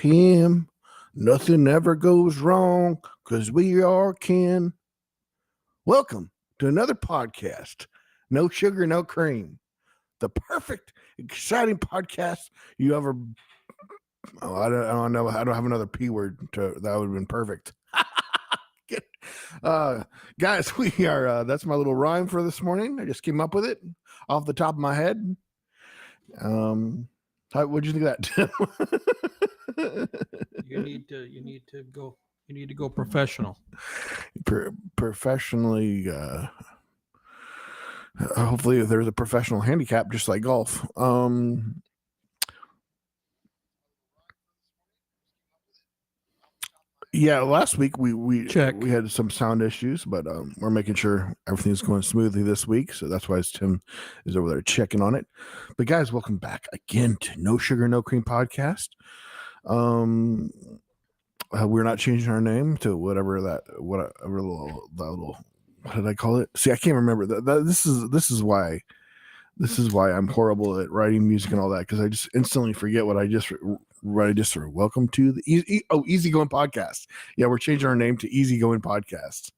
Tim. Nothing ever goes wrong because we are kin. Welcome to another podcast. No sugar, no cream. The perfect, exciting podcast you ever. Oh, I don't know. I don't have another P word that would have been perfect. Guys, we are. That's my little rhyme for this morning. I just came up with it off the top of my head. What'd you think of that, Tim? You need to go professional. Professionally. Hopefully, there's a professional handicap, just like golf. Yeah, last week we had some sound issues, but we're making sure everything's going smoothly this week. So that's why Tim is over there checking on it. But guys, welcome back again to No Sugar, No Cream podcast. We're not changing our name to whatever little what did I call it? See, I can't remember. This is why I'm horrible at writing music and all that, because I just instantly forget what I just sort of welcome to the Easygoing Podcast. Yeah, we're changing our name to Easygoing Podcast.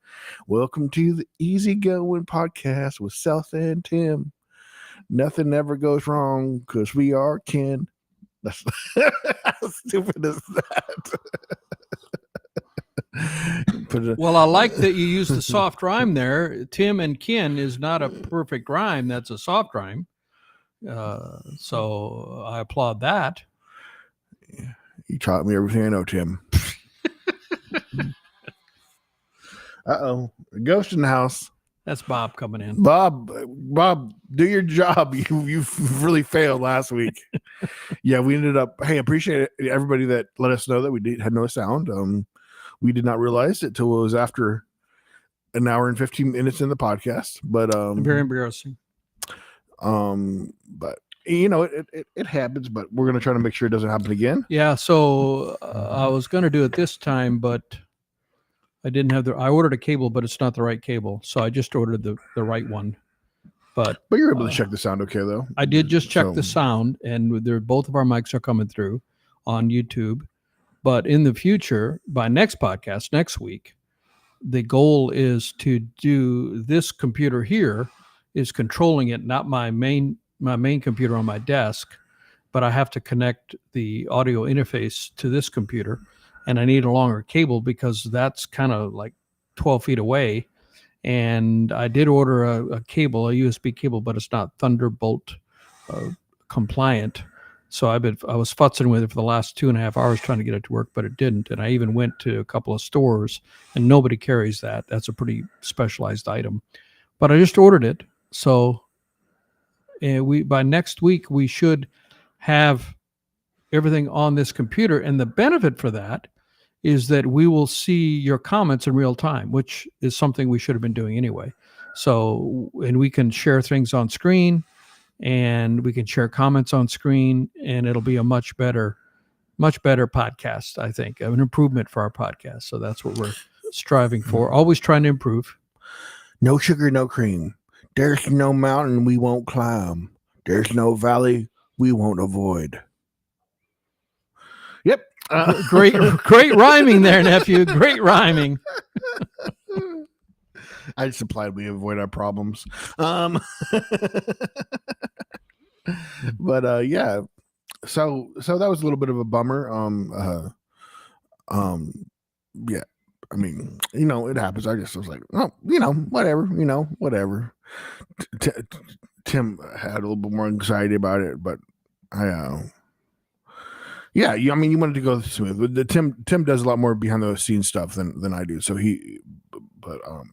Welcome to the Easygoing Podcast with Seth and Tim. Nothing ever goes wrong because we are kin. That's how stupid is that? Well, I like that you used the soft rhyme there. Tim and kin is not a perfect rhyme. That's a soft rhyme. So I applaud that. You taught me everything I know, Tim. Uh-oh. Ghost in the house. That's Bob coming in. Bob, do your job. You've really failed last week. Yeah, we ended up, hey, appreciate it, everybody that let us know that we had no sound. We did not realize it till it was after an hour and 15 minutes in the podcast. But very embarrassing. But you know, it happens, but we're gonna try to make sure it doesn't happen again. Yeah, so I was gonna do it this time, but I didn't have I ordered a cable, but it's not the right cable, so I just ordered the right one. But you're able to check the sound okay though. I did just check the sound, and both of our mics are coming through on YouTube. But in the future, by next podcast, next week, the goal is to do this computer here is controlling it, not my main computer on my desk, but I have to connect the audio interface to this computer, and I need a longer cable because that's kind of like 12 feet away. And I did order a cable, a USB cable, but it's not Thunderbolt compliant. So I was futzing with it for the last 2.5 hours trying to get it to work, but it didn't. And I even went to a couple of stores, and nobody carries that. That's a pretty specialized item. But I just ordered it. So by next week, we should have everything on this computer. And the benefit for that is that we will see your comments in real time, which is something we should have been doing anyway. So, and we can share things on screen, and we can share comments on screen, and it'll be a much better podcast, I think, an improvement for our podcast. So that's what we're striving for, always trying to improve. No sugar, no cream. There's no mountain we won't climb. There's no valley we won't avoid. Yep. Great rhyming there, nephew. Great rhyming. I just implied we avoid our problems. But yeah, so that was a little bit of a bummer. Yeah, I mean, it happens. I just was like, oh, whatever. Tim had a little bit more anxiety about it, but yeah, I mean, you wanted to go smooth. Tim does a lot more behind the scenes stuff than I do. So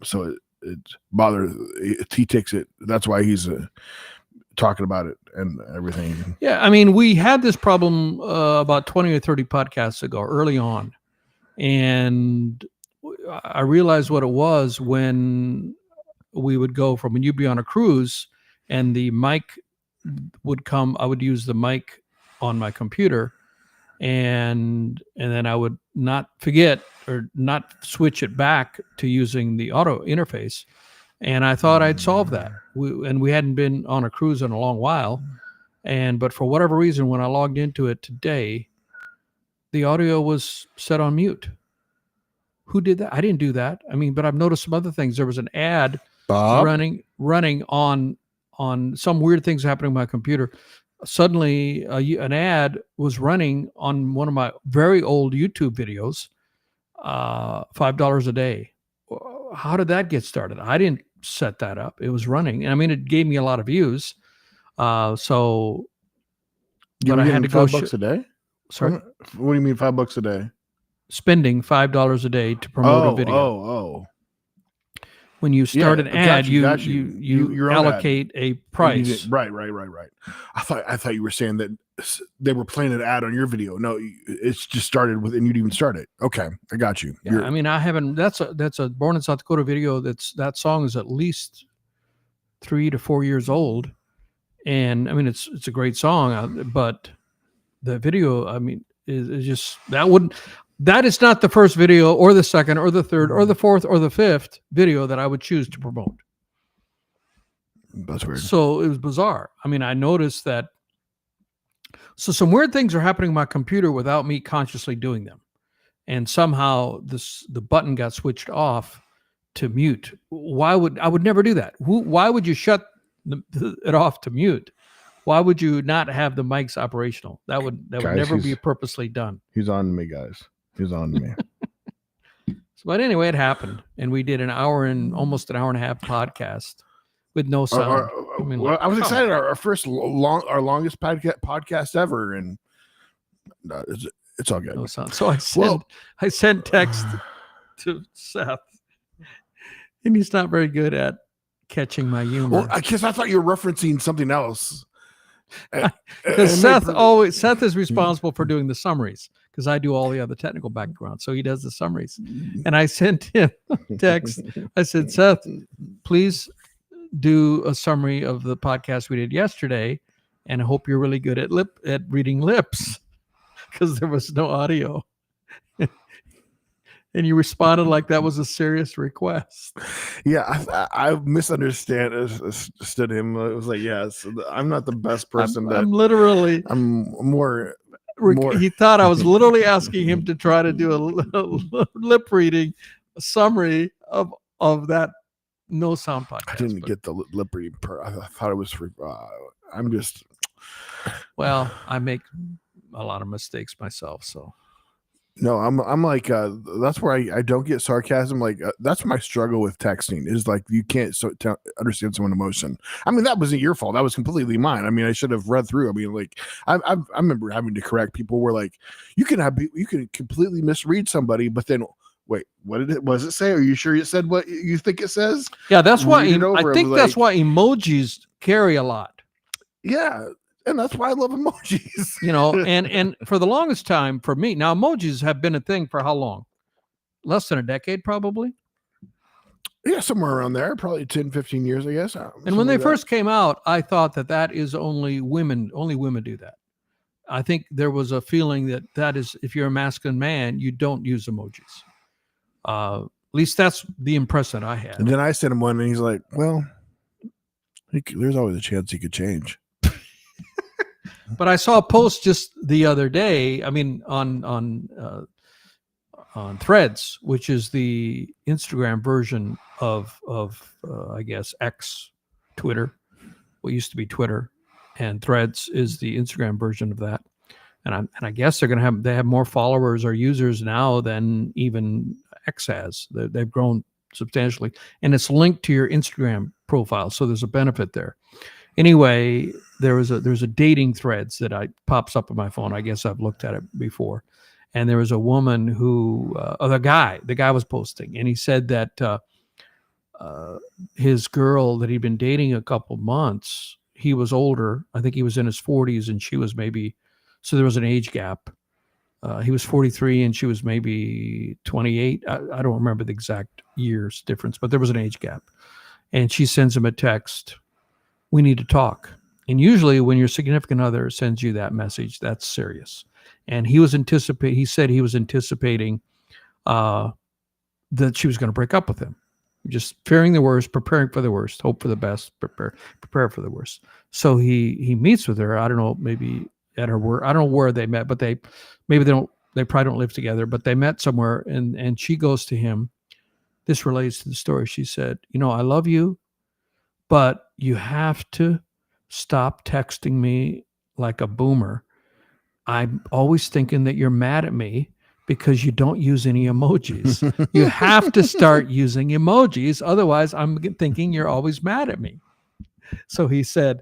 so it bothers. He takes it. That's why he's talking about it and everything. Yeah, I mean, we had this problem about 20 or 30 podcasts ago, early on, and I realized what it was when we would go from when you'd be on a cruise and the mic would come. I would use the mic on my computer, and then I would not forget or not switch it back to using the auto interface. And I thought I'd solve that. We hadn't been on a cruise in a long while. But for whatever reason, when I logged into it today, the audio was set on mute. Who did that? I didn't do that. I mean, but I've noticed some other things. There was an ad Bob? running on some weird things happening on my computer. Suddenly, an ad was running on one of my very old YouTube videos, $5 a day. How did that get started? I didn't set that up. It was running. I mean, it gave me a lot of views. So, You but were I had getting to go. $5 a day? Sorry, What do you mean $5 a day? spending $5 a day to promote a video. Oh. When you start an ad, you Your own allocate a price. Right. I thought you were saying that they were playing an ad on your video. No, it's just started with, and you'd even start it. Okay, I got you. Yeah, I mean, I haven't. That's a Born in South Dakota video. That song is at least 3 to 4 years old, and I mean, it's a great song. But the video, I mean, is just that is not the first video, or the second, or the third, or the fourth, or the fifth video that I would choose to promote. That's weird. So it was bizarre. I mean, I noticed that. So some weird things are happening on my computer without me consciously doing them. And somehow the button got switched off to mute. I would never do that. Why would you shut it off to mute? Why would you not have the mics operational? That would never be purposely done. He's on me, guys. He's on me. But anyway, it happened, and we did almost an hour and a half podcast with no sound. I was excited. Our first our longest podcast ever, and it's all good. No sound. So I sent text to Seth, and he's not very good at catching my humor. Well, I guess I thought you were referencing something else. Because Seth is responsible for doing the summaries, because I do all the other technical background. So he does the summaries. And I sent him a text. I said, Seth, please do a summary of the podcast we did yesterday. And I hope you're really good at reading lips, because there was no audio. And you responded like that was a serious request. Yeah, I misunderstood him. It was like, yes, I'm not the best person. I'm more. He thought I was literally asking him to try to do a lip reading summary of that no sound podcast. I didn't get the lip reading. I thought it was for. I'm just. Well, I make a lot of mistakes myself, so. No, I'm like that's where I don't get sarcasm. Like that's my struggle with texting, is like you can't understand someone's emotion. I mean, that wasn't your fault. That was completely mine. I mean, I should have read through. I mean, like I remember having to correct people where like you can completely misread somebody, but then wait, was it say? Are you sure it said what you think it says? Yeah, that's why I think that's why emojis carry a lot. Yeah. And that's why I love emojis. And for the longest time for me, now emojis have been a thing for how long? Less than a decade, probably. Yeah, somewhere around there, probably 10, 15 years, I guess. And when they first came out, I thought that is only women do that. I think there was a feeling that is, if you're a masculine man, you don't use emojis. At least that's the impression I had. And then I sent him one, and he's like, well, there's always a chance he could change. But I saw a post just the other day. I mean, on Threads, which is the Instagram version of I guess X, Twitter, what used to be Twitter, and Threads is the Instagram version of that. And I guess they have more followers or users now than even X has. They've grown substantially, and it's linked to your Instagram profile, so there's a benefit there. Anyway, there's a dating Threads that pops up on my phone. I guess I've looked at it before. And there was a woman who, the guy was posting, and he said that his girl that he'd been dating a couple months, he was older. I think he was in his 40s, and she was so there was an age gap. He was 43 and she was maybe 28. I don't remember the exact years difference, but there was an age gap. And she sends him a text, "We need to talk." And usually when your significant other sends you that message, that's serious. And he said he was anticipating that she was going to break up with him. Just fearing the worst, preparing for the worst, hope for the best, prepare for the worst. So he meets with her. I don't know, maybe at her work. I don't know where they met, but maybe they don't They probably don't live together, but they met somewhere, and she goes to him. This relates to the story. She said, I love you, but you have to stop texting me like a boomer. I'm always thinking that you're mad at me because you don't use any emojis. You have to start using emojis. Otherwise, I'm thinking you're always mad at me. So he said,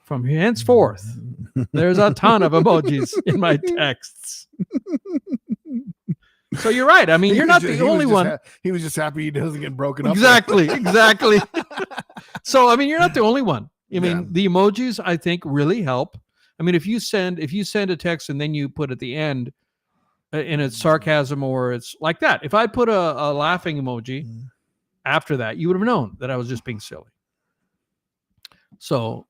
from henceforth, there's a ton of emojis in my texts. So you're right. I mean, you're not the only one. He was just happy he doesn't get broken up. Exactly. So, I mean, you're not the only one. I mean, the emojis, I think, really help. I mean, if you send a text and then you put at the end and it's sarcasm or it's like that. If I put a laughing emoji after that, you would have known that I was just being silly. So,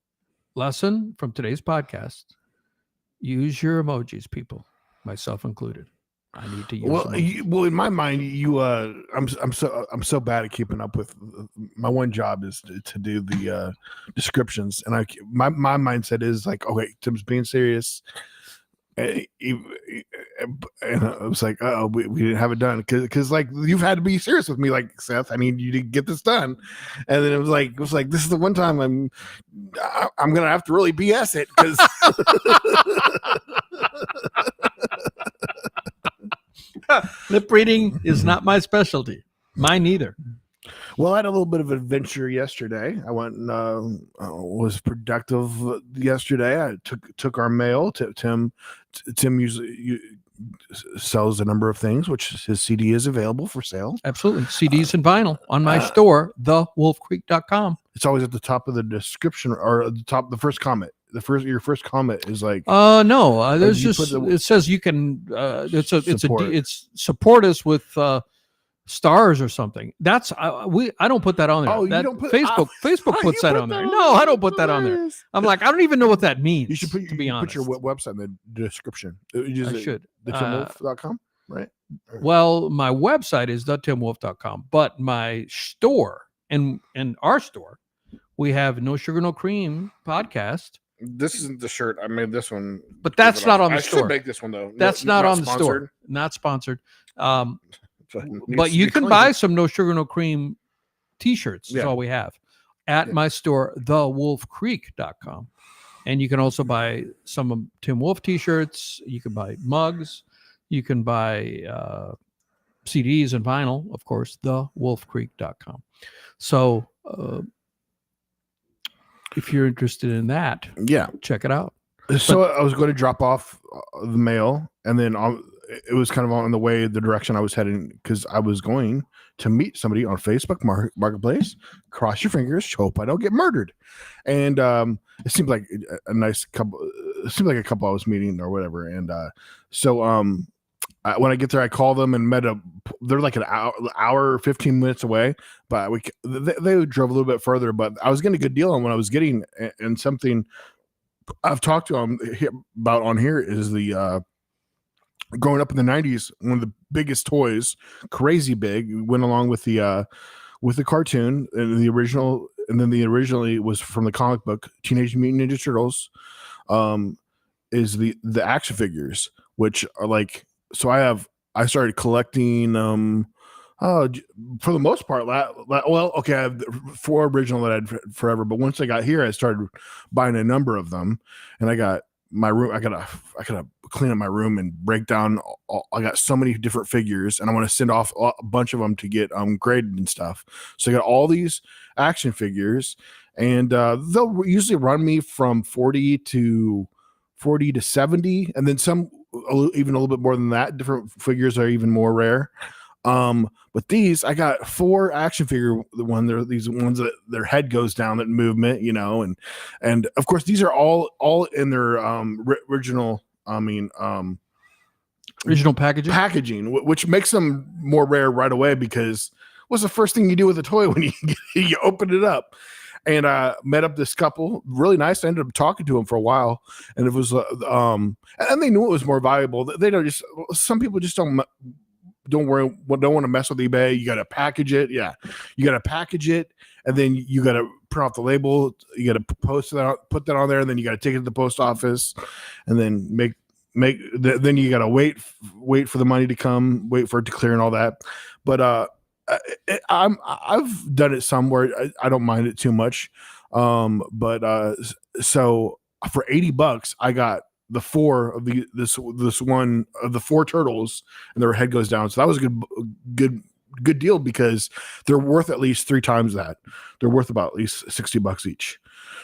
lesson from today's podcast: use your emojis, people, myself included. I need to use. Well, in my mind, I'm so bad at keeping up with. My one job is to do the descriptions, and my mindset is like, okay, Tim's being serious, and I was like, oh, we didn't have it done because like you've had to be serious with me, like Seth. I need you to get this done, and then it was like this is the one time I'm gonna have to really BS it because. Lip reading is not my specialty. Mine either. Well, I had a little bit of adventure yesterday. I went and was productive yesterday. I took our mail. Tim usually sells a number of things, which his CD is available for sale. Absolutely. CDs and vinyl on my store, thewolfcreek.com. It's always at the top of the description or at the top, the first comment. Your first comment is like no, there's just it says you can it's support us with stars or something. That's I don't put that on there. Oh, you don't put Facebook puts that on there. No, I don't put that on there. I'm like, I don't even know what that means. You should to be honest. Put your website in the description. I should. TheTimWolf.com, right? Well, my website is thetimwolf.com, but my store and our store, we have No Sugar No Cream podcast. This isn't the shirt. I made this one. But that's not on the store. I should make this one, though. That's not on the store. Not sponsored. But you can buy some No Sugar No Cream t-shirts. That's all we have. At my store, thewolfcreek.com. And you can also buy some of Tim Wolf t-shirts. You can buy mugs. You can buy CDs and vinyl, of course, thewolfcreek.com. So if you're interested in that, check it out. So I was going to drop off the mail, and then it was kind of on the direction I was heading because I was going to meet somebody on Facebook Marketplace. Cross your fingers, hope I don't get murdered. And it seemed like a nice couple. It seemed like a couple I was meeting or whatever. And when I get there, I call them and met they're like an hour 15 minutes away, but they drove a little bit further. But I was getting a good deal on what I was getting, and something I've talked to them about on here is the growing up in the 90s, one of the biggest toys, crazy big, went along with the cartoon and the original, and then the originally was from the comic book Teenage Mutant Ninja Turtles, is the action figures, which are like, so I started collecting for the most part, I have 4 original that I had forever, but once I got here, I started buying a number of them, and I got my room. I gotta clean up my room and break down. I got so many different figures, and I want to send off a bunch of them to get graded and stuff. So I got all these action figures, and they'll usually run me from 40 to 70, and then some even a little bit more than that. Different figures are even more rare. But these, I got 4 action figure. They're these ones that their head goes down at movement, and of course these are all in their original. Original packaging, which makes them more rare right away, because what's the first thing you do with a toy when you open it up? And I met up this couple, really nice. I ended up talking to them for a while, and it was and they knew it was more valuable. They don't just, some people just don't want to mess with eBay. You got to package it. Yeah, you got to package it, and then you got to print off the label. You got to put that on there, and then you got to take it to the post office, and then make then you got to wait for the money to come, wait for it to clear and all that. But I've done it somewhere. I don't mind it too much. So for $80, I got the 4 of this one of the 4 turtles, and their head goes down. So that was a good deal, because they're worth at least 3 times that. They're worth about at least $60 each.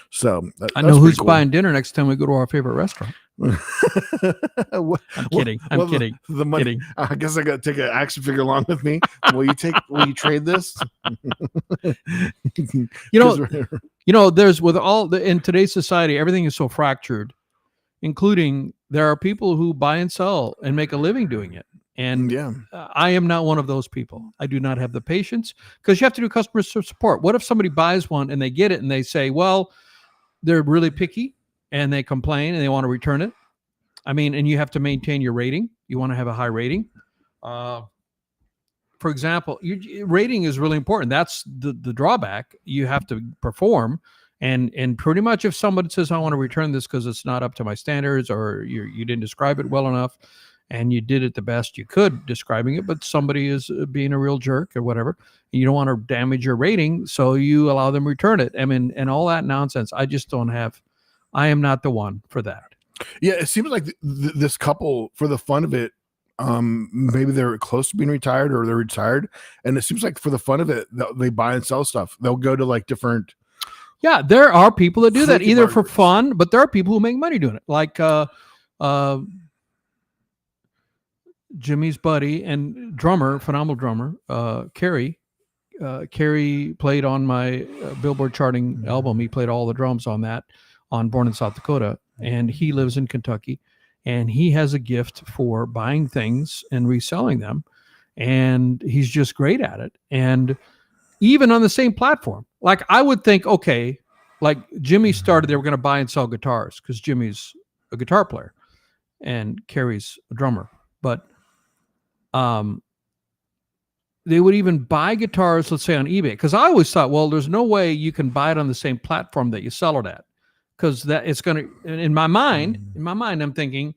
So I know who's buying dinner next time we go to our favorite restaurant. I'm kidding. I'm kidding. The money. Kidding. I guess I got to take an action figure along with me. Will you trade this? There's with all in today's society, everything is so fractured, including there are people who buy and sell and make a living doing it. And I am not one of those people. I do not have the patience, because you have to do customer support. What if somebody buys one and they get it and they say, well, they're really picky and they complain and they want to return it? I mean, and you have to maintain your rating. You want to have a high rating. For example, rating is really important. That's the drawback. You have to perform. And pretty much if somebody says, I want to return this because it's not up to my standards, or you didn't describe it well enough, and you did it the best you could describing it, but somebody is being a real jerk or whatever, and you don't want to damage your rating, so you allow them to return it. I mean, and all that nonsense. I just don't have, I am not the one for that. Yeah, it seems like this couple, for the fun of it, maybe they're close to being retired or they're retired, and it seems like for the fun of it, they buy and sell stuff. They'll go to like different. Yeah, there are people that do that either for fun, but there are people who make money doing it. Like Jimmy's buddy and drummer, phenomenal drummer, Kerry. Kerry played on my Billboard charting album. He played all the drums on that, on Born in South Dakota, and he lives in Kentucky, and he has a gift for buying things and reselling them, and he's just great at it. And even on the same platform, like I would think, okay, like Jimmy started, they were going to buy and sell guitars because Jimmy's a guitar player and Kerry's a drummer, but they would even buy guitars, let's say on eBay. Because I always thought, well, there's no way you can buy it on the same platform that you sell it at, because that it's going to, in my mind, I'm thinking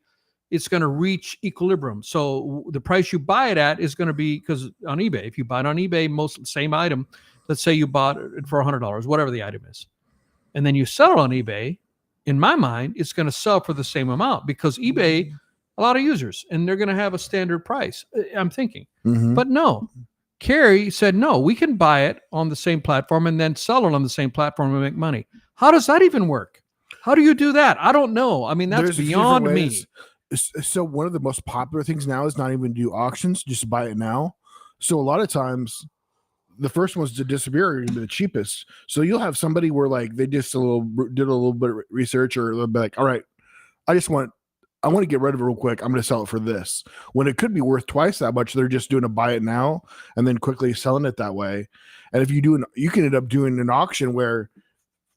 it's going to reach equilibrium. So the price you buy it at is going to be, because on eBay, if you buy it on eBay, most same item, let's say you bought it for $100, whatever the item is, and then you sell it on eBay, in my mind, it's going to sell for the same amount, because eBay, a lot of users, and they're going to have a standard price, I'm thinking. But no, Kerry said, no, we can buy it on the same platform and then sell it on the same platform and make money. How does that even work? How do you do that? I don't know. I mean, that's beyond me. So one of the most popular things now is not even do auctions, just buy it now. So a lot of times the first ones to disappear are going to be the cheapest. So you'll have somebody where like they just did a little bit of research, or they'll be like, all right, I want to get rid of it real quick. I'm going to sell it for this. When it could be worth twice that much, they're just doing a buy it now and then quickly selling it that way. And if you do, you can end up doing an auction where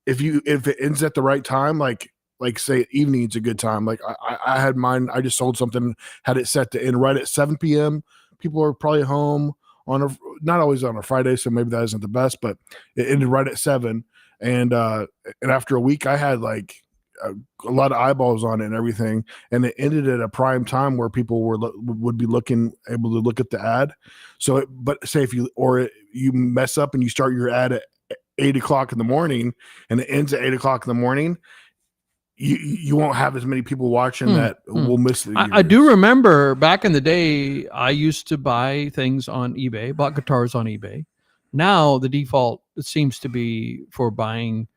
if it ends at the right time, like say evening's a good time. Like I had mine, I just sold something, had it set to end right at 7 p.m. People are probably home not always on a Friday, so maybe that isn't the best, but it ended right at 7. And after a week, I had like a lot of eyeballs on it and everything, and it ended at a prime time where people would be able to look at the ad. So, but say if you mess up and you start your ad at 8 o'clock in the morning and it ends at 8 o'clock in the morning, you won't have as many people watching that will miss the. I do remember back in the day, I used to buy things on eBay, bought guitars on eBay. Now the default, it seems to be, for buying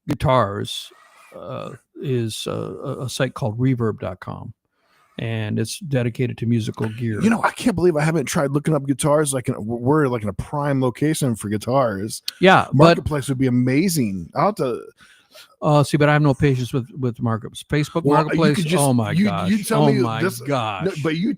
guitars is a site called reverb.com, and it's dedicated to musical gear. I can't believe I haven't tried looking up guitars. We're like in a prime location for guitars. Yeah, Marketplace would be amazing. I'll have to see, but I have no patience with markets. Facebook Marketplace. Oh my gosh! You tell me this. Gosh! No, but you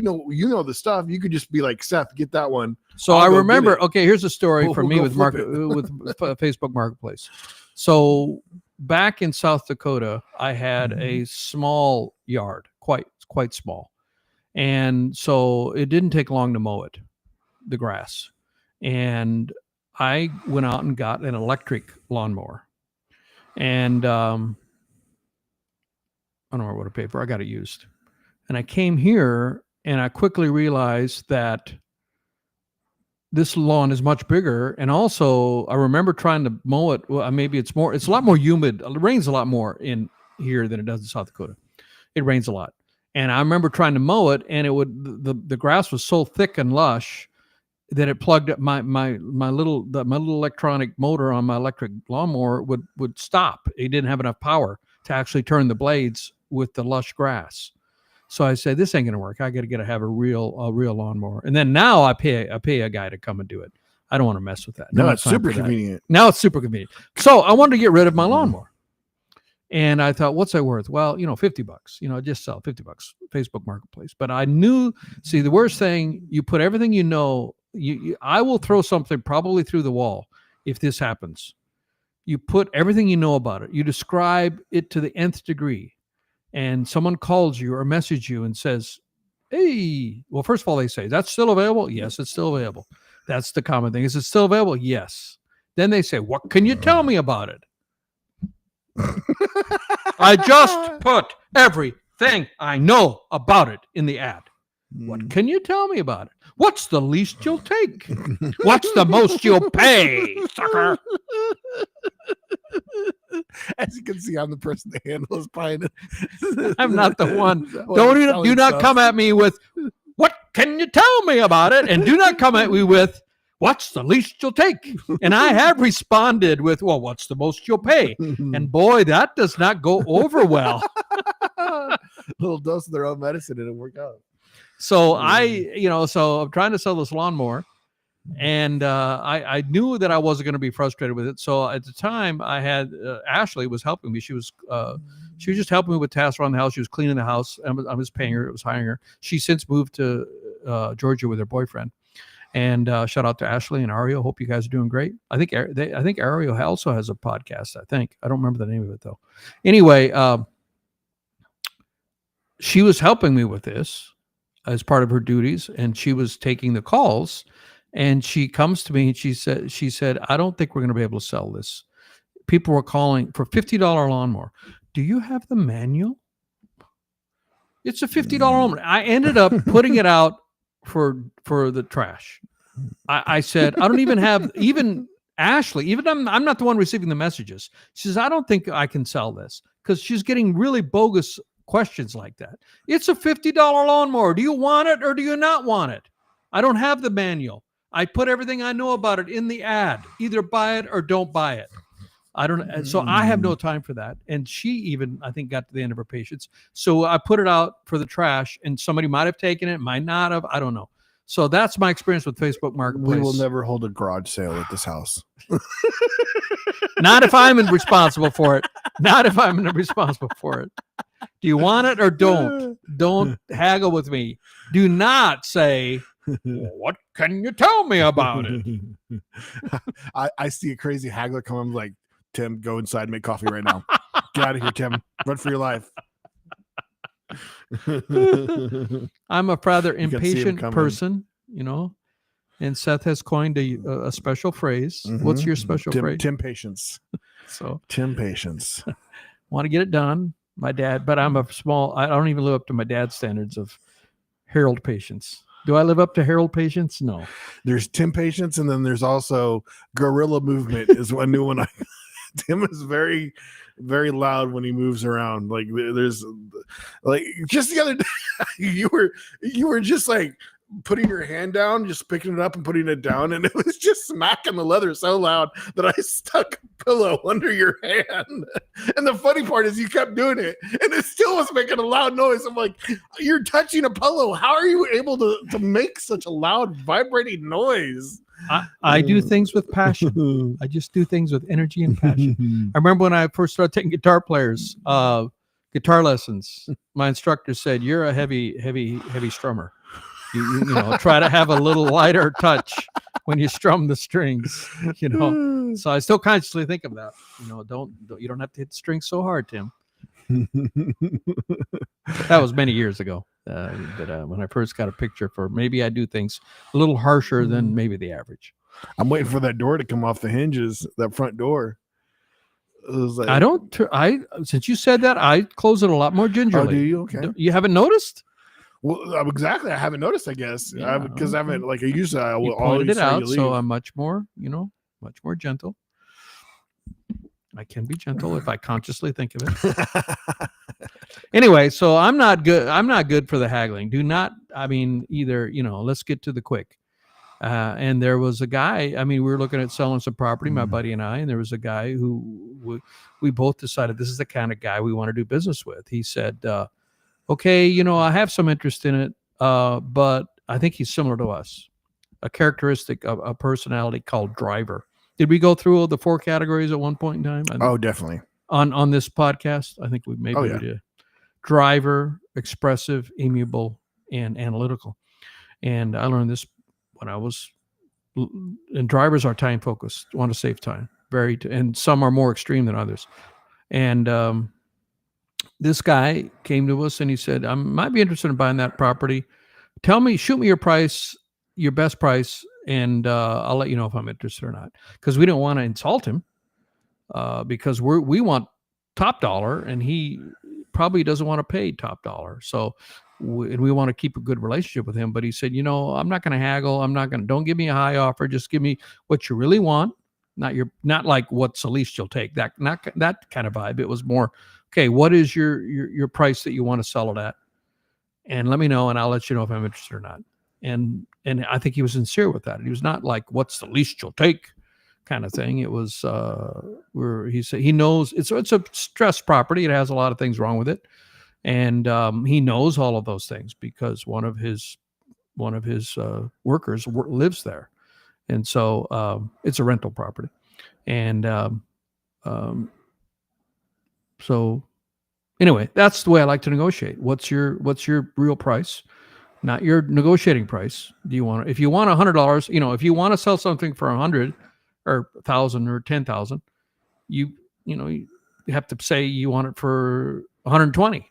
know the stuff. You could just be like, Seth, get that one. So I remember. Okay, here's a story for me with Facebook Marketplace. So back in South Dakota, I had a small yard, quite small, and so it didn't take long to mow the grass, and I went out and got an electric lawnmower. And I don't know what to pay for. I got it used. And I came here and I quickly realized that this lawn is much bigger. And also I remember trying to mow it. Well, maybe it's a lot more humid. It rains a lot more in here than it does in South Dakota. It rains a lot. And I remember trying to mow it, and the grass was so thick and lush that it plugged up my little electronic motor on my electric lawnmower would stop. It didn't have enough power to actually turn the blades with the lush grass. So I said, this ain't gonna work. I gotta have a real lawnmower. And then now I pay a guy to come and do it. I don't want to mess with that. No, it's super convenient. Now it's super convenient. So I wanted to get rid of my lawnmower. And I thought, what's that worth? Well, $50, just sell $50, Facebook Marketplace. But I knew, see, the worst thing, you put everything I will throw something probably through the wall if this happens. You put everything you know about it. You describe it to the nth degree. And someone calls you or messages you and says, hey, well, first of all, they say, that's still available? Yes, it's still available. That's the common thing. Is it still available? Yes. Then they say, what can you tell me about it? I just put everything I know about it in the ad. What can you tell me about it? What's the least you'll take? What's the most you'll pay, sucker? As you can see, I'm the person that handles buying it. I'm not the one. Do not come at me with, what can you tell me about it? And do not come at me with, what's the least you'll take? And I have responded with, well, what's the most you'll pay? And boy, that does not go over well. A little dose of their own medicine and it worked out. So so I'm trying to sell this lawnmower, and I knew that I wasn't going to be frustrated with it. So at the time, I had Ashley was helping me. She was just helping me with tasks around the house. She was cleaning the house. I was paying her. I was hiring her. She since moved to Georgia with her boyfriend. And shout out to Ashley and Ario. Hope you guys are doing great. I think Ario also has a podcast. I don't remember the name of it though. Anyway, she was helping me with this as part of her duties, and she was taking the calls. And she comes to me and she said, I don't think we're going to be able to sell this. People were calling for $50 lawnmower. Do you have the manual? It's a $50 lawnmower. I ended up putting it out for the trash. I said, I don't even have, even Ashley, I'm not the one receiving the messages. She says, I don't think I can sell this, because she's getting really bogus questions like that. It's a $50 lawnmower. Do you want it or do you not want it? I don't have the manual. I put everything I know about it in the ad. Either buy it or don't buy it. So I have no time for that. And she even, I think, got to the end of her patience. So I put it out for the trash, and somebody might have taken it, might not have. I don't know. So that's my experience with Facebook Marketplace. We will never hold a garage sale at this house. Not if I'm responsible for it. Not if I'm responsible for it. Do you want it or don't? Don't haggle with me. Do not say, what can you tell me about it? I see a crazy haggler come. I'm like, Tim, go inside and make coffee right now. Get out of here, Tim. Run for your life. I'm a rather impatient person, and Seth has coined a special phrase. Mm-hmm. What's your special phrase? Tim Patience. So Tim Patience. Want to get it done. My dad, but I don't even live up to my dad's standards of Harold Patience. Do I live up to Harold Patience? No. There's Tim Patience, and then there's also Guerrilla Movement is one new one. Tim is very, very loud when he moves around. Like there's like just the other day, you were just like putting your hand down, just picking it up and putting it down, and it was just smacking the leather so loud that I stuck a pillow under your hand. And the funny part is you kept doing it, and it still was making a loud noise. I'm like, you're touching a pillow. How are you able to make such a loud vibrating noise? I do things with passion. I just do things with energy and passion. I remember when I first started taking guitar lessons, my instructor said, you're a heavy strummer. You try to have a little lighter touch when you strum the strings, So I still consciously think of that. You don't have to hit the strings so hard, Tim. That was many years ago. When I first got a picture for, maybe I do things a little harsher than maybe the average. I'm waiting for that door to come off the hinges, that front door. It was like, since you said that, I close it a lot more gingerly. Oh, do you? Okay. You haven't noticed? Well, exactly. I haven't noticed. I guess because I haven't like I usually. I will You pointed always it tell you out, to so leave. I'm much more gentle. I can be gentle if I consciously think of it. Anyway, so I'm not good. I'm not good for the haggling. Do not. I mean, either let's get to the quick. And there was a guy. I mean, we were looking at selling some property, my buddy and I, and there was a guy who we both decided this is the kind of guy we want to do business with. He said, "Okay, I have some interest in it, but I think he's similar to us. A characteristic of a personality called driver." Did we go through the 4 categories at one point in time? Oh, definitely. On this podcast, I think we we did. Driver, expressive, amiable, and analytical. And I learned this when I was. And drivers are time focused, want to save time, and some are more extreme than others. And this guy came to us and he said, "I might be interested in buying that property. Shoot me your price, your best price, and I'll let you know if I'm interested or not." Because we don't want to insult him, because we want top dollar, and he probably doesn't want to pay top dollar. So we want to keep a good relationship with him. But he said, I'm not going to haggle. Don't give me a high offer. Just give me what you really want. Not like what's the least you'll take. Not that kind of vibe. It was more, okay, what is your price that you want to sell it at? And let me know, and I'll let you know if I'm interested or not. And I think he was sincere with that. He was not like, what's the least you'll take kind of thing. It was where he said he knows it's a stressed property. It has a lot of things wrong with it, and he knows all of those things because one of his workers lives there, and so it's a rental property, and so anyway, that's the way I like to negotiate. What's your real price? Not your negotiating price. If you want $100, if you want to sell something for $100 or $1,000 or $10,000, you have to say you want it for $120,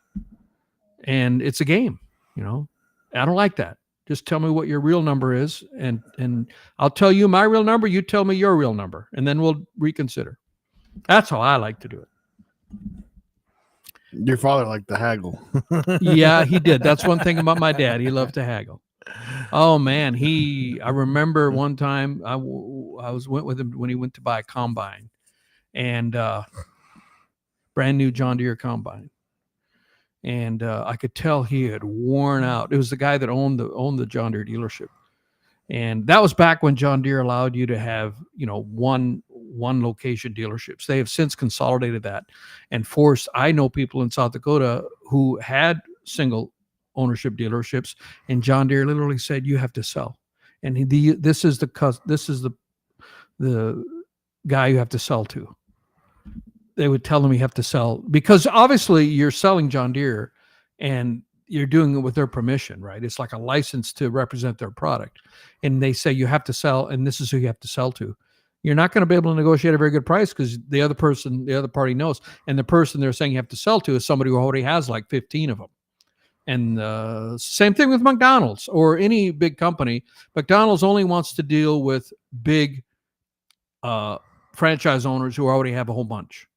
and it's a game. I don't like that. Just tell me what your real number is, and I'll tell you my real number. You tell me your real number, and then we'll reconsider. That's how I like to do it. Your father liked to haggle. Yeah, he did. That's one thing about my dad. He loved to haggle. Oh man, I remember one time I went with him when he went to buy a combine, and brand new John Deere combine, and I could tell he had worn out. It was the guy that owned the John Deere dealership, and that was back when John Deere allowed you to have one location dealerships. They have since consolidated that and forced. I know people in South Dakota who had single ownership dealerships, and John Deere literally said you have to sell, and this is the guy you have to sell to. They would tell them you have to sell because obviously you're selling John Deere and you're doing it with their permission, right? It's like a license to represent their product, and they say you have to sell, and this is who you have to sell to. You're not going to be able to negotiate a very good price because the other party knows, and the person they're saying you have to sell to is somebody who already has like 15 of them. And same thing with McDonald's or any big company. McDonald's only wants to deal with big franchise owners who already have a whole bunch.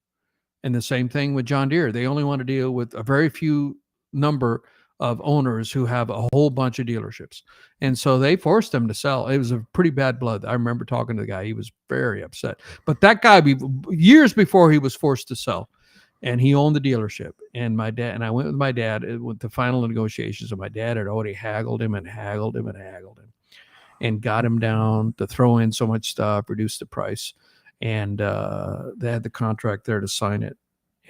And the same thing with John Deere. They only want to deal with a very few number of owners who have a whole bunch of dealerships. And so they forced them to sell. It was a pretty bad blood. I remember talking to the guy. He was very upset. But that guy, years before he was forced to sell, and he owned the dealership. And my dad, and I went with my dad with the final negotiations, and my dad had already haggled him and haggled him and haggled him and got him down to throw in so much stuff, reduce the price. And they had the contract there to sign it.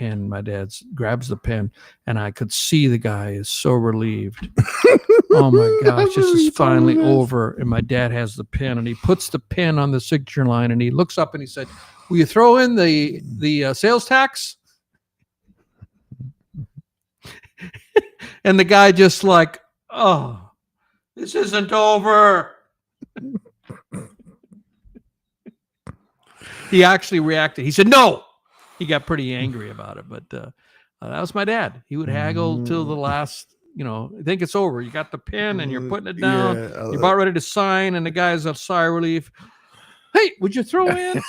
And my dad grabs the pen, and I could see the guy is so relieved. Oh my gosh, this is finally over. And my dad has the pen, and he puts the pen on the signature line, and he looks up and he said, "Will you throw in the sales tax?" And the guy just like, "Oh, this isn't over." He actually reacted. He said, "No." He got pretty angry about it, but that was my dad. He would haggle till the last, I think it's over. You got the pen and you're putting it down. You're about ready to sign, and the guy's a sigh of relief. "Hey, would you throw in?"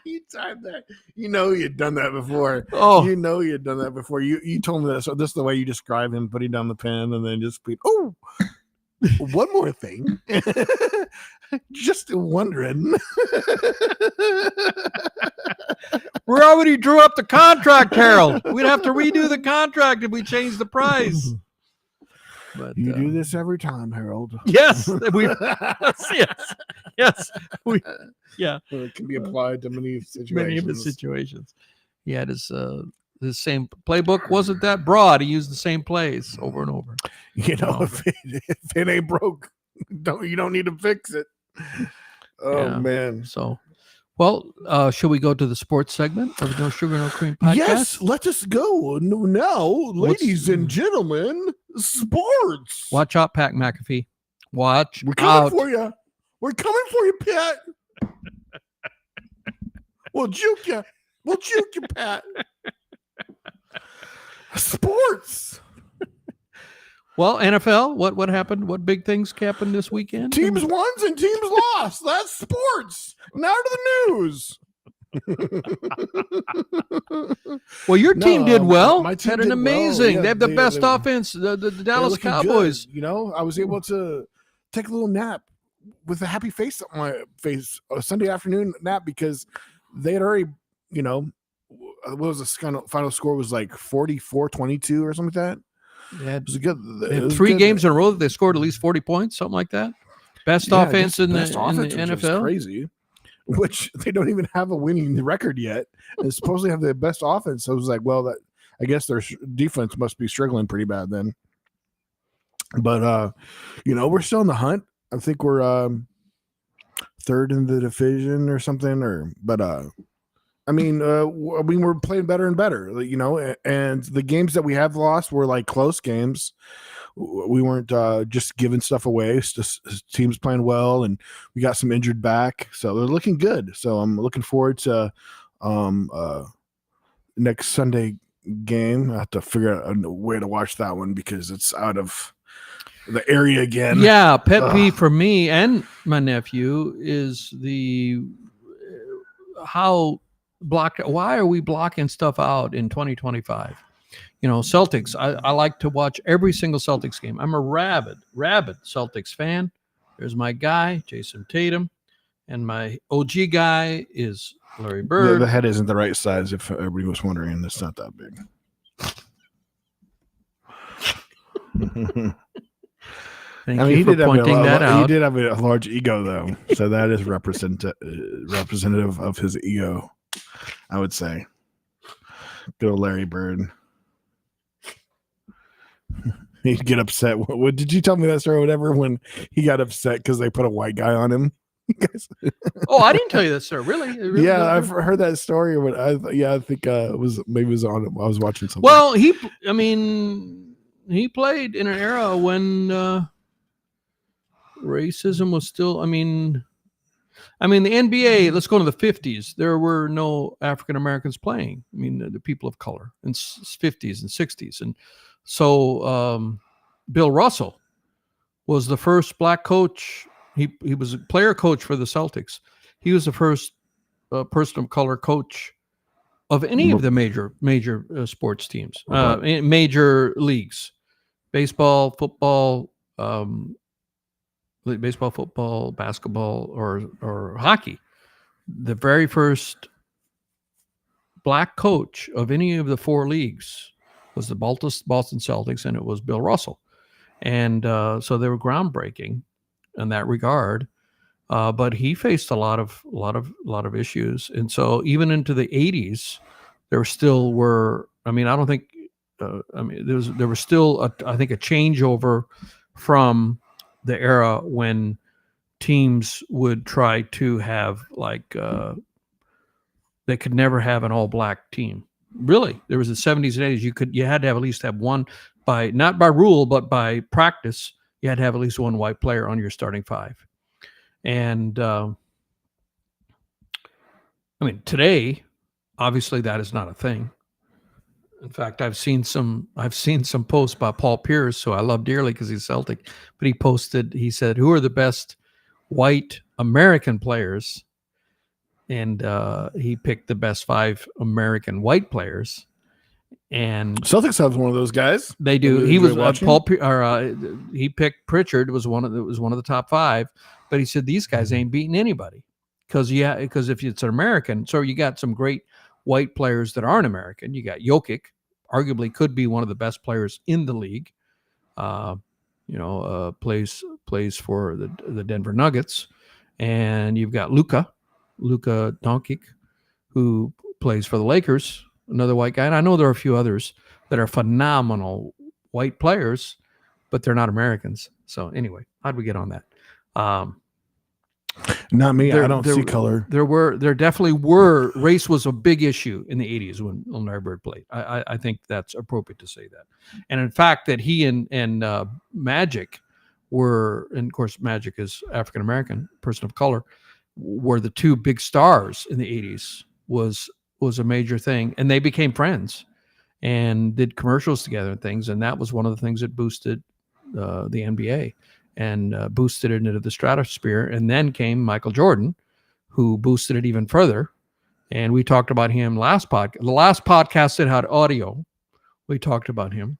You tried that. You know you'd done that before. Oh. You know you'd done that before. You told me that. So this is the way you describe him, putting down the pen and then just oh, one more thing. Just wondering. We already drew up the contract, Harold. We'd have to redo the contract if we changed the price. But you do this every time, Harold. Yes, yes. Yeah. It can be applied to many situations. Many of the situations. He had his same playbook wasn't that broad. He used the same plays over and over. You know, if it ain't broke, you don't need to fix it. Oh man. So, well, should we go to the sports segment of the No Sugar No Cream podcast? Yes, let us go now, ladies and gentlemen. Sports. Watch out, Pat McAfee. Watch We're coming out. for you. We're coming for you, Pat. We'll juke you. We'll juke you, Pat. Sports. Well, NFL, what happened? What big things happened this weekend? Teams won and teams lost. That's sports. Now to the news. Well, your team did well. My team had an did amazing. well. Yeah, they have the best offense. The Dallas Cowboys. Good. You know, I was able to take a little nap with a happy face on my face, a Sunday afternoon nap, because they had already, you know, what was the final score was like 44-22 or something like that. Yeah, it was good. They had 3 games in a row that they scored at least 40 points, something like that. Best offense in the NFL. Crazy. Which they don't even have a winning record yet. And supposedly have the best offense. So I was like, well, I guess their defense must be struggling pretty bad then. But you know, we're still in the hunt. I think we're third in the division or something. But I mean, we're playing better and better, you know. And the games that we have lost were like close games. We weren't just giving stuff away. It's just teams playing well, and we got some injured back, so they're looking good. So I'm looking forward to next Sunday game. I have to figure out a way to watch that one because it's out of the area again. Yeah, pet peeve for me and my nephew is why are we blocking stuff out in 2025? You know, Celtics, I like to watch every single Celtics game. I'm a rabid Celtics fan. There's my guy, Jason Tatum, and my OG guy is Larry Bird. The head isn't the right size, if everybody was wondering. It's not that big. Thank you for pointing that out. He did have a large ego, though, so that is representative of his ego, I would say. Good old Larry Bird. He'd get upset. What did you tell me that story or whatever when he got upset because they put a white guy on him? Oh, I didn't tell you that, sir. Really? Yeah, I've heard that story. But I think it was on. I was watching something. Well, he played in an era when racism was still. I mean, the NBA. Let's go to the 50s. There were no African Americans playing. I mean, the people of color in 50s and 60s, and so Bill Russell was the first black coach. He was a player coach for the Celtics. He was the first person of color coach of any of the major sports teams, major leagues, baseball, football, basketball, or hockey. The very first black coach of any of the 4 leagues was the Boston Celtics, and it was Bill Russell. And so they were groundbreaking in that regard. But he faced a lot of issues. And so even into the 80s, there still were, I don't think, there was still, I think, a changeover from the era when teams would try to have they could never have an all black team. Really, there was the 70s and 80s. You had to have at least have one not by rule, but by practice. You had to have at least one white player on your starting 5. And today, obviously, that is not a thing. In fact, I've seen some posts by Paul Pierce, who I love dearly because he's Celtic. But he said, who are the best white American players and he picked the best 5 American white players. And Celtics have one of those guys. They do. He was he picked Pritchard was one of the top 5, but he said these guys ain't beating anybody because if it's an American, so you got some great white players that aren't American. You got Jokic, arguably could be one of the best players in the league. Plays for the Denver Nuggets, and you've got Luka Doncic, who plays for the Lakers, another white guy. And I know there are a few others that are phenomenal white players, but they're not Americans. So anyway, how'd we get on that? Not me. I don't see color. There definitely were. Race was a big issue in the 80s when Larry Bird played. I think that's appropriate to say that. And in fact, that he and Magic were, and of course, Magic is African American, person of color, were the 2 big stars in the 80s. Was a major thing, and they became friends and did commercials together and things, and that was one of the things that boosted the NBA and boosted it into the stratosphere. And then came Michael Jordan, who boosted it even further, and we talked about him the last podcast that had audio. We talked about him,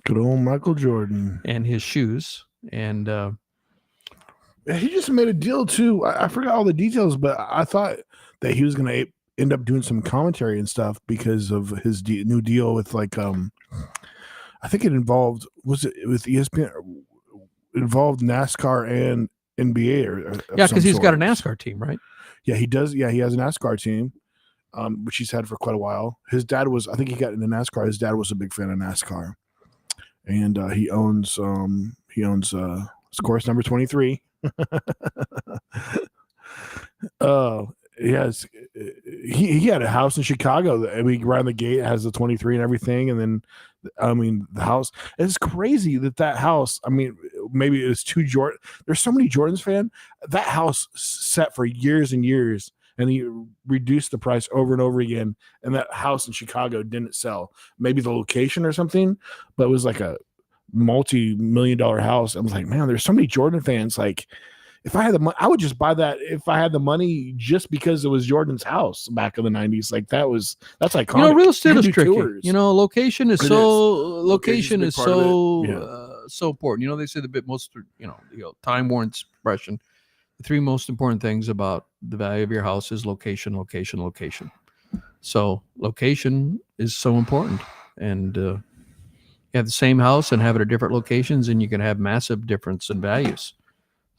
good old Michael Jordan, and his shoes. And he just made a deal too. I forgot all the details, but I thought that he was going to end up doing some commentary and stuff because of his new deal with I think it involved, was it with ESPN, involved NASCAR and NBA or because he's got a NASCAR team, right? Yeah, he does. Yeah, he has a NASCAR team, which he's had for quite a while. His dad was, I think he got into NASCAR. His dad was a big fan of NASCAR, and he owns course number 23. Yes, he had a house in Chicago. I mean, around the gate has the 23 and everything, and then the house. It's crazy that house. I mean, maybe it was too Jordan. There's so many Jordans fan. That house sat for years and years, and he reduced the price over and over again. And that house in Chicago didn't sell. Maybe the location or something, but it was like a multi-million-dollar house. I was like, man, there's so many Jordan fans. Like, if I had the money, I would just buy that. If I had the money, just because it was Jordan's house back in the 90s, like that's iconic. Real estate is tricky. Tours. Location is location is so important. They say the most, Time Warren's expression, the 3 most important things about the value of your house is location, location, location. So location is so important, and you have the same house and have it at different locations, and you can have massive difference in values.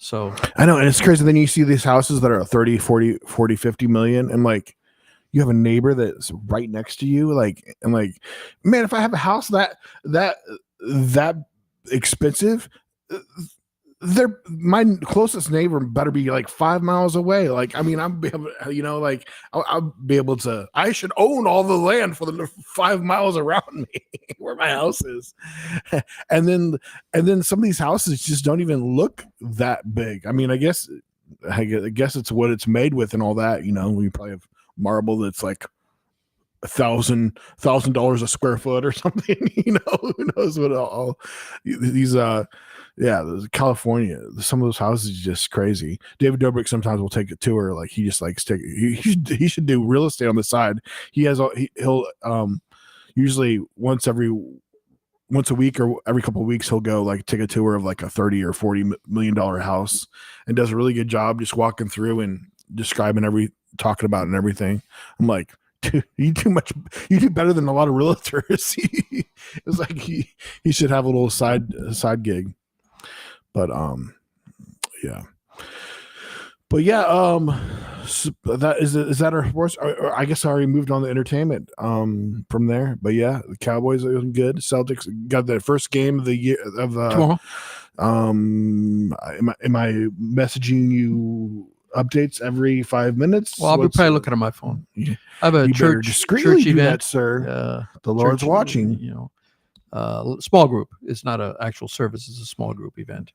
So I know, and it's crazy. Then you see these houses that are 30, 40, 50 million, and you have a neighbor that's right next to you, man, if I have a house that expensive, my closest neighbor better be 5 miles away. I'll be able to. I should own all the land for the 5 miles around me where my house is, and then some of these houses just don't even look that big. I mean, I guess it's what it's made with and all that. We probably have marble that's like $1,000 a square foot or something. Who knows what all these California, some of those houses are just crazy. David Dobrik sometimes will take a tour. He just likes to he should do real estate on the side. He'll usually once a week or every couple of weeks he'll go take a tour of a $30 or $40 million house, and does a really good job just walking through and describing talking about it and everything. I'm like, dude, you do better than a lot of realtors. It's like he should have a little side gig. But that is that our sports? Or I guess I already moved on to entertainment from there. But yeah, the Cowboys are looking good. Celtics got their first game of the year of tomorrow. Am I messaging you updates every 5 minutes? Well, I'll be probably looking at my phone. I have a church event, that, sir. The Lord's watching. Small group. It's not an actual service. It's a small group event.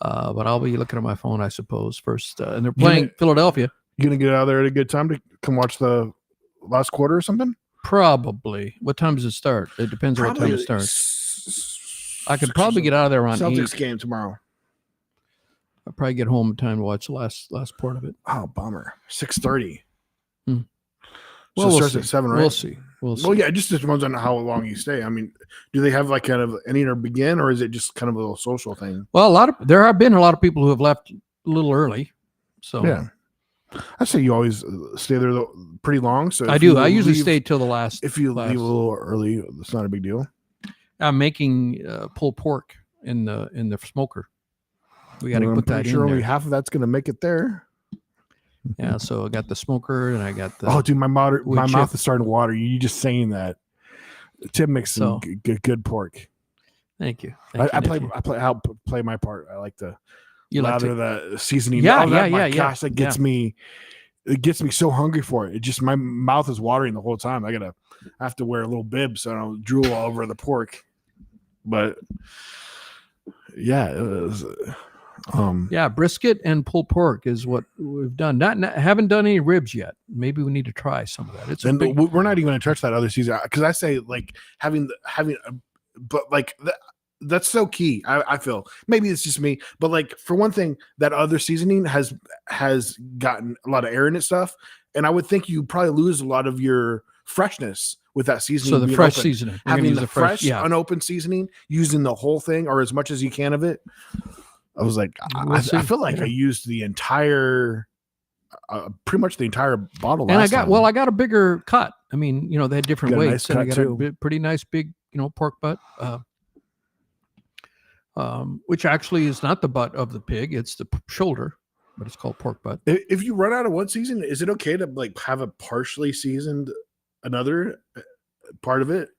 But I'll be looking at my phone, I suppose, first. And they're playing Philadelphia. You going to get out there at a good time to come watch the last quarter or something? Probably. What time does it start? It depends on what time it starts. I could probably get out of there around Celtics 8. Game tomorrow. I'll probably get home in time to watch the last part of it. Oh, bummer. 6:30. So it starts at 7, right? We'll see. Well, yeah, it just depends on how long you stay. I mean, do they have like kind of ending or begin, or is it just kind of a little social thing? Well, there have been a lot of people who have left a little early. So yeah, I say you always stay there pretty long. So I do. I usually stay till the last. If you leave a little early, it's not a big deal. I'm making pulled pork in the smoker. We got to put that in there. Only half of that's going to make it there. Yeah, so I got the smoker and I got the. Oh, dude, my mouth is starting to water. You just saying that. Tim makes some good pork. Thank you. I play my part. I like the the seasoning. Yeah, Gosh, that gets me. It gets me so hungry for it. It just my mouth is watering the whole time. I have to wear a little bib so I don't drool all over the pork. But yeah, it was. Brisket and pulled pork is what we've done. Haven't done any ribs yet. Maybe we need to try some of that. We're not even going to touch that other season because I say like but like that's so key. I feel maybe it's just me, but like for one thing, that other seasoning has gotten a lot of air in it stuff, and I would think you probably lose a lot of your freshness with that seasoning. So the fresh seasoning, having the fresh unopened seasoning, using the whole thing or as much as you can of it. I was like, I feel like I used the entire, pretty much the entire bottle. And I got a bigger cut. I mean, they had different weights. Nice and I got a pretty nice big, pork butt, which actually is not the butt of the pig. It's the shoulder, but it's called pork butt. If you run out of one season, is it okay to like have a partially seasoned another part of it?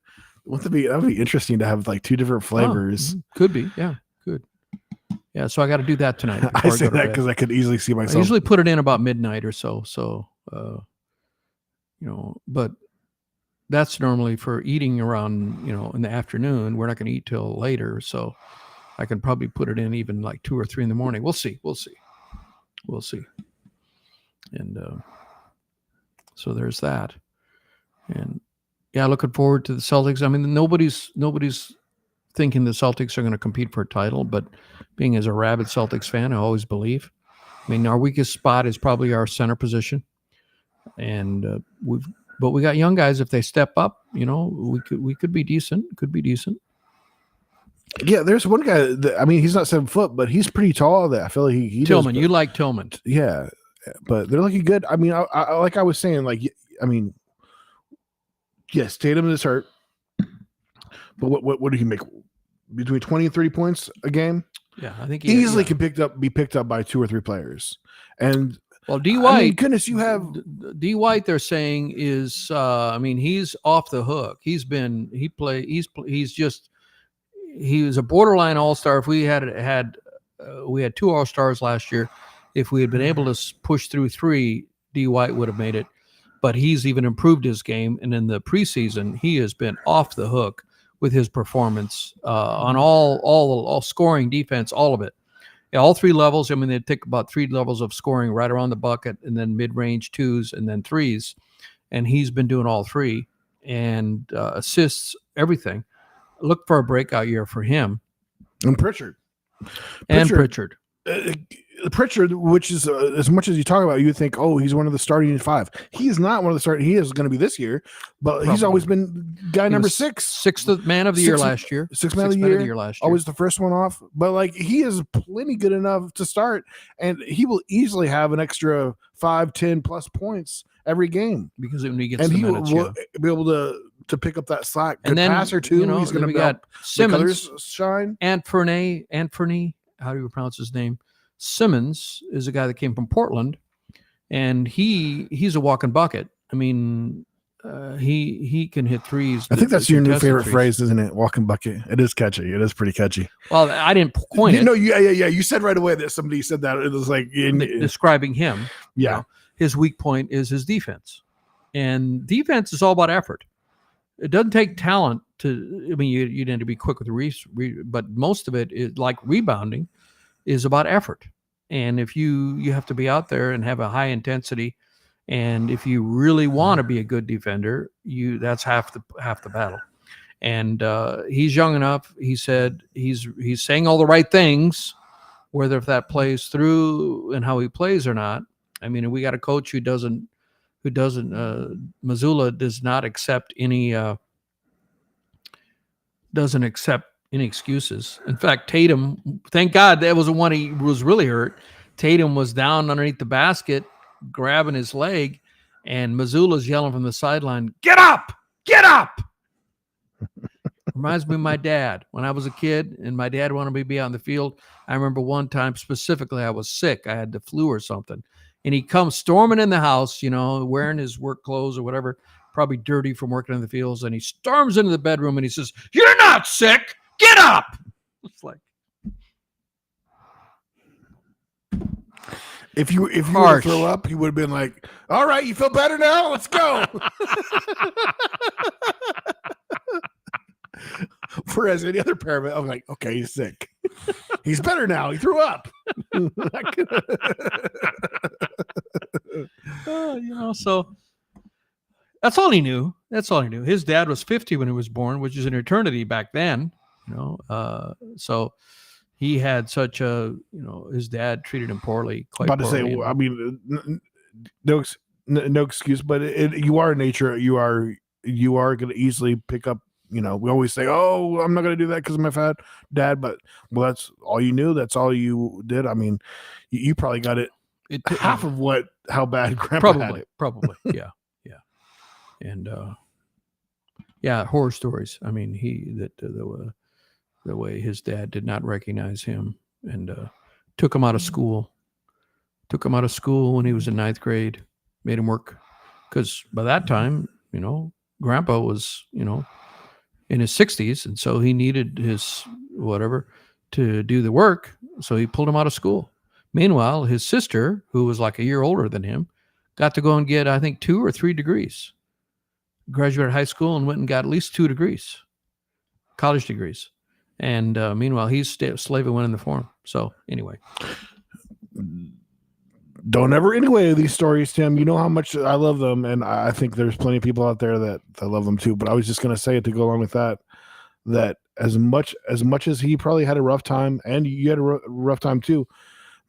That would be interesting to have like two different flavors. Could be. Yeah. Good. Yeah, so I got to do that tonight. I say that because I could easily see myself. I usually put it in about midnight or so. So, but that's normally for eating around, in the afternoon. We're not going to eat till later. So I can probably put it in even like 2 or 3 in the morning. We'll see. And so there's that. And yeah, looking forward to the Celtics. I mean, nobody's thinking the Celtics are going to compete for a title, but being as a rabid Celtics fan, I always believe. I mean, our weakest spot is probably our center position, and we got young guys. If they step up, we could be decent. Yeah, there's one guy he's not 7 foot, but he's pretty tall. That I feel like he Tillman. You like Tillman? Yeah, but they're looking good. I mean, I like I was saying, yes, Tatum is hurt. But what do he make? Between 20 and 30 points a game? Yeah, I think he easily can be picked up by 2 or 3 players. And well, D. White, goodness, you have D. White. They're saying is, he's off the hook. He was a borderline all-star. If we had 2 all-stars last year, if we had been able to push through 3, D. White would have made it. But he's even improved his game, and in the preseason, he has been off the hook with his performance on all scoring, defense, all of it. Yeah, all 3 levels. I mean, they take about 3 levels of scoring right around the bucket, and then mid-range 2s, and then 3s. And he's been doing all 3 and assists, everything. Look for a breakout year for him. And Pritchard. Pritchard, which is as much as you talk about, you would think, oh, he's one of the starting 5. He is not one of the starting. He is going to be this year, but Probably. He's always been guy number 6, sixth man of the year last year. Sixth man of the year last year. Always the first one off, but like he is plenty good enough to start, and he will easily have an extra 5, 10 plus points every game because when he gets the minutes, will be able to pick up that slack. Good and then passer too. He's going to got Simmons, shine. Anthony. How do you pronounce his name? Simmons is a guy that came from Portland, and he's a walking bucket. I mean, he can hit 3s. I think that's your new favorite phrase, isn't it? Walking bucket. It is catchy. It is pretty catchy. Well, I didn't coin it. Yeah. You said right away that somebody said that. It was like describing him. Yeah. His weak point is his defense, and defense is all about effort. It doesn't take talent to. I mean, you need to be quick with but most of it is like rebounding. Is about effort. And if you have to be out there and have a high intensity, and if you really want to be a good defender, that's half the battle. And he's young enough. He said he's saying all the right things, whether if that plays through and how he plays or not. I mean, we got a coach who who doesn't. Missoula does not accept any. Doesn't accept any excuses. In fact, Tatum. Thank God that wasn't one he was really hurt. Tatum was down underneath the basket, grabbing his leg, and Missoula's yelling from the sideline, "Get up! Get up!" Reminds me of my dad. When I was a kid and my dad wanted me to be out in the field, I remember one time specifically I was sick. I had the flu or something. And he comes storming in the house, wearing his work clothes or whatever, probably dirty from working in the fields. And he storms into the bedroom and he says, "You're not sick. Get up." It's like, if you were to throw up, he would have been like, "All right, you feel better now? Let's go." Whereas any other paramedic, I'm like, "Okay, he's sick. He's better now. He threw up." So that's all he knew. His dad was 50 when he was born, which is an eternity back then. So he had such a, his dad treated him poorly. Quite about poorly. to say, I mean, no excuse, but you are in nature. You are going to easily pick up. We always say, "Oh, I'm not going to do that because of my fat dad," but that's all you knew. That's all you did. I mean, you probably got it half of how bad Grandpa had it. Probably, yeah, and horror stories. I mean, the way his dad did not recognize him and took him out of school. Took him out of school when he was in 9th grade. Made him work because by that time, Grandpa was, in his 60s, and so he needed his whatever to do the work, so he pulled him out of school. Meanwhile, his sister, who was like a year older than him, got to go and get, I think, 2 or 3 degrees. Graduated high school and went and got at least 2 degrees, college degrees. And meanwhile, he's slaving one in the form. So anyway. Don't ever anyway these stories, Tim. You know how much I love them, and I think there's plenty of people out there that love them too. But I was just going to say it to go along with that as much as he probably had a rough time, and you had a rough time too,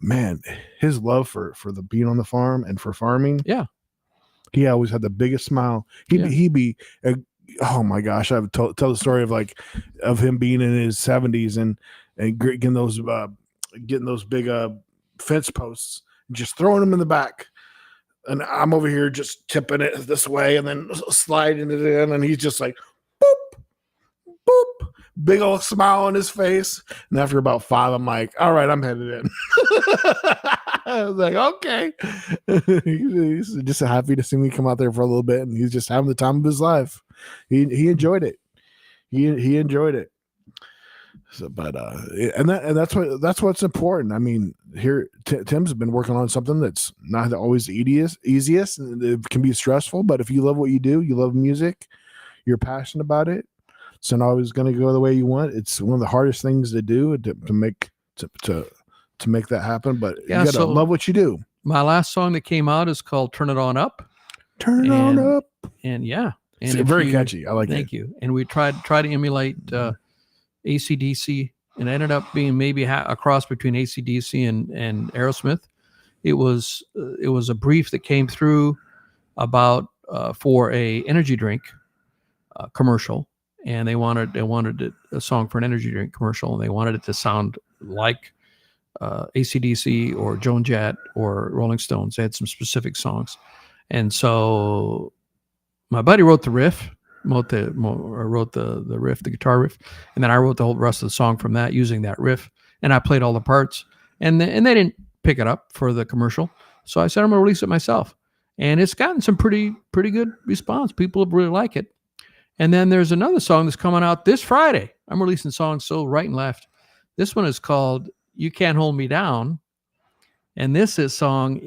man, his love for the being on the farm and for farming. Yeah. He always had the biggest smile. He'd be oh my gosh, I've tell the story of him being in his 70s and getting those big fence posts, just throwing them in the back, and I'm over here just tipping it this way and then sliding it in, and he's just like, boop, boop, big old smile on his face. And after about 5, I'm like, all right, I'm headed in. I was like, okay. He's just happy to see me come out there for a little bit, and he's just having the time of his life. He enjoyed it. He enjoyed it. So, but that's what's important. I mean, here Tim's been working on something that's not always the easiest, and it can be stressful. But if you love what you do, you love music, you're passionate about it, it's not always going to go the way you want. It's one of the hardest things to do to make that happen. But you got to love what you do. My last song that came out is called "Turn It On Up." Turn it on up, and yeah, and it's very catchy. I like it. Thank you. And we tried to emulate AC/DC, and ended up being maybe a cross between AC/DC and Aerosmith. It was a brief that came through about for a energy drink commercial, and they wanted a song for an energy drink commercial, and they wanted it to sound like AC/DC or Joan Jett or Rolling Stones. They had some specific songs, and so my buddy wrote the riff. Wrote the riff, the guitar riff, and then I wrote the whole rest of the song from that using that riff, and I played all the parts, and they didn't pick it up for the commercial, so I said I'm gonna release it myself, and it's gotten some pretty good response. People really like it. And then there's another song that's coming out this Friday. I'm releasing songs so right and left. This one is called "You Can't Hold Me Down," and this song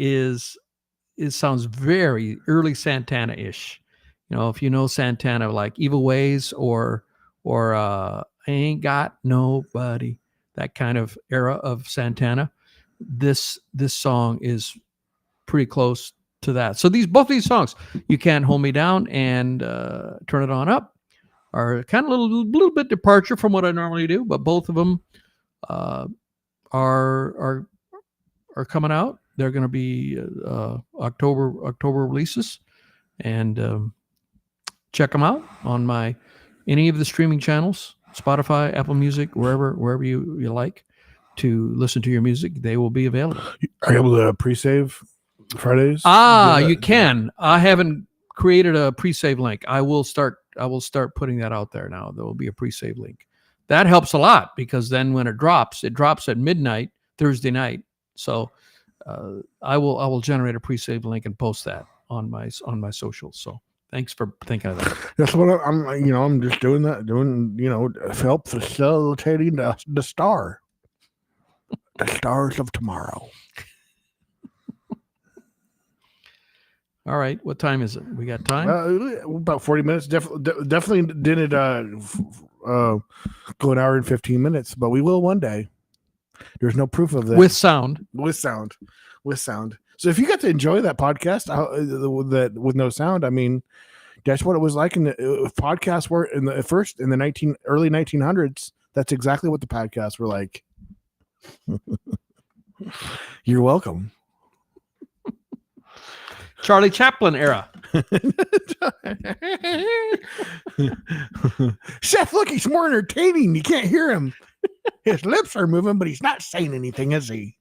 sounds very early Santana-ish. If you know Santana, like Evil Ways or I Ain't Got Nobody, that kind of era of Santana, this song is pretty close to that. So both these songs, "You Can't Hold Me Down" and "Turn It On Up," are kind of a little bit departure from what I normally do, but both of them are coming out. They're going to be October releases. and check them out on any of the streaming channels, Spotify, Apple Music, wherever you like to listen to your music. They will be available. Are you able to pre-save Fridays? You can. I haven't created a pre-save link. I will start putting that out there now. There will be a pre-save link. That helps a lot because then when it drops at midnight Thursday night. So I will generate a pre-save link and post that on my socials. So thanks for thinking of that. That's what I'm just doing that, help facilitating the stars of tomorrow. All right. What time is it? We got time? About 40 minutes. Definitely didn't go an hour and 15 minutes, but we will one day. There's no proof of that. With sound. So if you got to enjoy that podcast that with no sound, I mean, that's what it was like if podcasts were in the early 1900s. That's exactly what the podcasts were like. You're welcome. Charlie Chaplin era. Seth, look, he's more entertaining. You can't hear him. His lips are moving, but he's not saying anything, is he?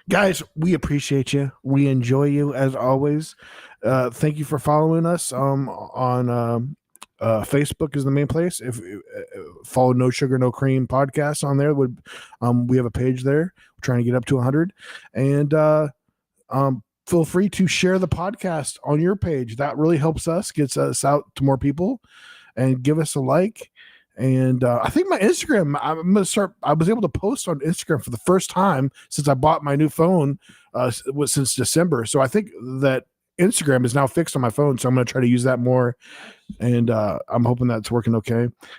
Guys, we appreciate you. We enjoy you as always. Thank you for following us on Facebook is the main place. If follow No Sugar No Cream podcast on there, we have a page there. We're trying to get up to 100, and feel free to share the podcast on your page. That really helps us, gets us out to more people, and give us a like. And I think my Instagram, I was able to post on Instagram for the first time since I bought my new phone since December. So I think that Instagram is now fixed on my phone. So I'm going to try to use that more. And I'm hoping that's working okay.